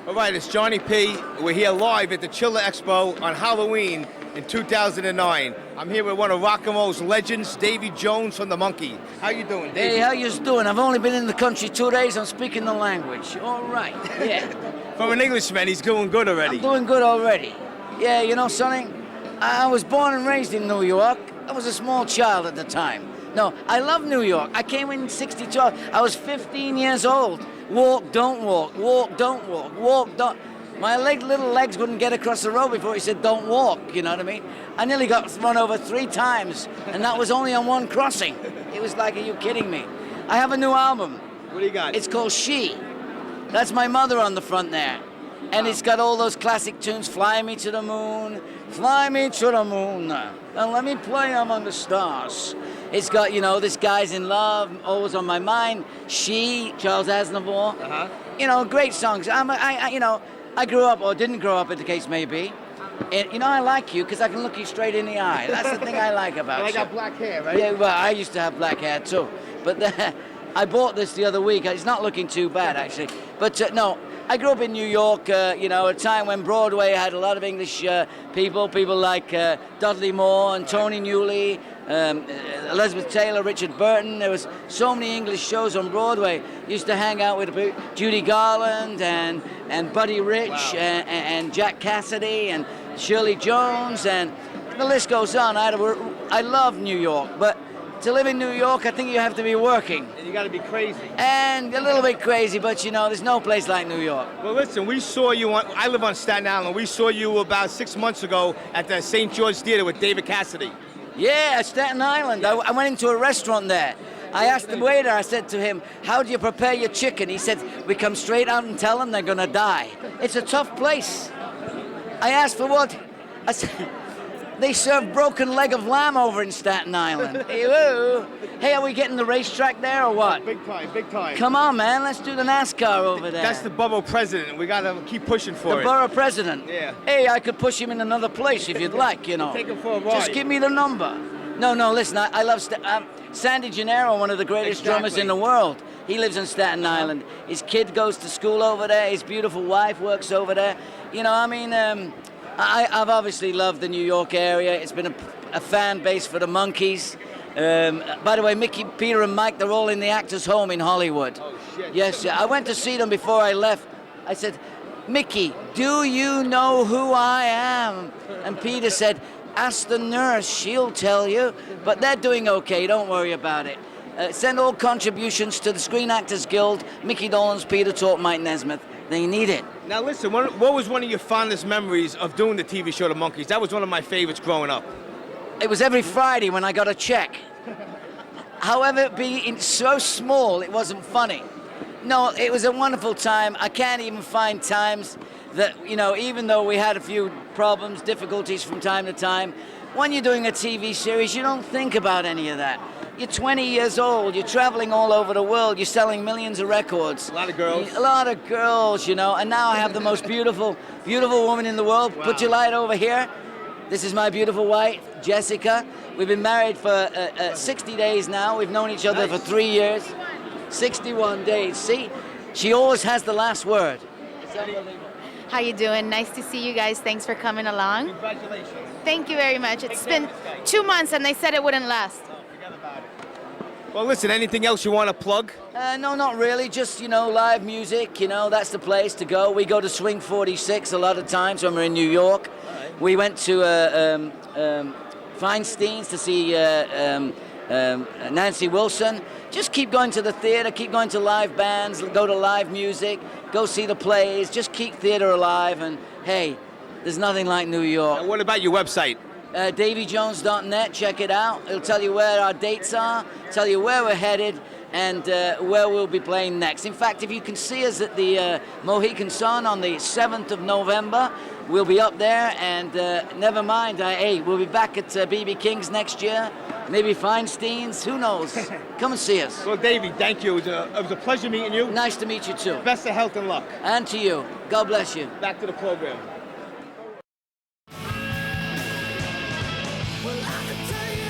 All right, it's Johnny P. We're here live at the Chiller Expo on Halloween in 2009. I'm here with one of rock and roll's legends, Davy Jones from the Monkees. How you doing, Davy? Hey, how you doing? I've only been in the country 2 days. I'm speaking the language. All right. Yeah. From an Englishman, he's doing good already. I'm doing good already. Yeah, you know something? I was born and raised in New York. I was a small child at the time. No, I love New York. I came in '62. I was 15 years old. Walk, don't walk. Walk, don't walk. Walk, don't. My little legs wouldn't get across the road before he said, don't walk, you know what I mean? I nearly got run over 3 times, and that was only on one crossing. It was like, are you kidding me? I have a new album. What do you got? It's called She. That's my mother on the front there. And it's got all those classic tunes, Fly Me to the Moon, Fly Me to the Moon, and let me play among the stars. It's got, you know, This Guy's in Love, Always on My Mind, She, Charles Aznavour. You know, great songs. I grew up, or didn't grow up, as the case may be. And, you know, I like you because I can look you straight in the eye. That's the thing I like about you. I got black hair, right? Yeah, well, I used to have black hair too. But I bought this the other week. It's not looking too bad, actually. But no, I grew up in New York, you know, at a time when Broadway had a lot of English people like Dudley Moore and Tony Newley, Elizabeth Taylor, Richard Burton. There was so many English shows on Broadway. Used to hang out with Judy Garland and Buddy Rich. Wow. and Jack Cassidy and Shirley Jones, and the list goes on. I love New York, but to live in New York, I think you have to be working. And you got to be crazy. And a little bit crazy, but you know, there's no place like New York. Well, listen, we saw you I live on Staten Island. We saw you about 6 months ago at the St. George Theater with David Cassidy. Yeah, at Staten Island. I went into a restaurant there. I asked the waiter, I said to him, how do you prepare your chicken? He said, we come straight out and tell them they're going to die. It's a tough place. I asked for what? I said, they serve broken leg of lamb over in Staten Island. Hey, are we getting the racetrack there or what? Big time, big time. Come on, man, let's do the NASCAR over there. That's the borough president. We got to keep pushing for the it. borough president? Yeah. Hey, I could push him in another place if you'd like, you know. Take him for a ride. Just give me the number. No, listen, I love Sandy Gennaro, one of the greatest drummers in the world. He lives in Staten Island. His kid goes to school over there. His beautiful wife works over there. You know, I mean, I've obviously loved the New York area. It's been a fan base for the Monkees. By the way, Mickey, Peter, and Mike, they're all in the Actors Home in Hollywood. Oh, shit. Yes, I went to see them before I left. I said, Mickey, do you know who I am? And Peter said, ask the nurse, she'll tell you. But they're doing okay, don't worry about it. Send all contributions to the Screen Actors Guild, Mickey Dolenz, Peter Torp, Mike Nesmith. They need it. Now listen, what was one of your fondest memories of doing the TV show The Monkees? That was one of my favorites growing up. It was every Friday when I got a check. However, being so small, it wasn't funny. No, it was a wonderful time. I can't even find times that, you know, even though we had a few problems, difficulties from time to time, when you're doing a TV series, you don't think about any of that. You're 20 years old, you're traveling all over the world, you're selling millions of records. A lot of girls. A lot of girls, you know, and now I have the most beautiful woman in the world. Wow. Put your light over here. This is my beautiful wife, Jessica. We've been married for 60 days now. We've known each other for 3 years. 61 days. See? She always has the last word. It's unbelievable. How you doing? Nice to see you guys. Thanks for coming along. Congratulations. Thank you very much. It's been 2 months and they said it wouldn't last. Forget about it. Well, listen, anything else you want to plug? No, not really. Just, you know, live music. You know, that's the place to go. We go to Swing 46 a lot of times when we're in New York. Right. We went to Feinstein's to see Nancy Wilson. Just keep going to the theater, keep going to live bands, go to live music, go see the plays, just keep theater alive, and hey, there's nothing like New York. And what about your website? DavyJones.net, check it out. It'll tell you where our dates are, tell you where we're headed, and where we'll be playing next. In fact, if you can see us at the Mohegan Sun on the 7th of November, we'll be up there, and never mind, hey, we'll be back at BB King's next year, maybe Feinstein's, who knows? Come and see us. Well, Davey, thank you. It was a pleasure meeting you. Nice to meet you too. Best of health and luck. And to you. God bless you. Back to the program. Well, I could tell you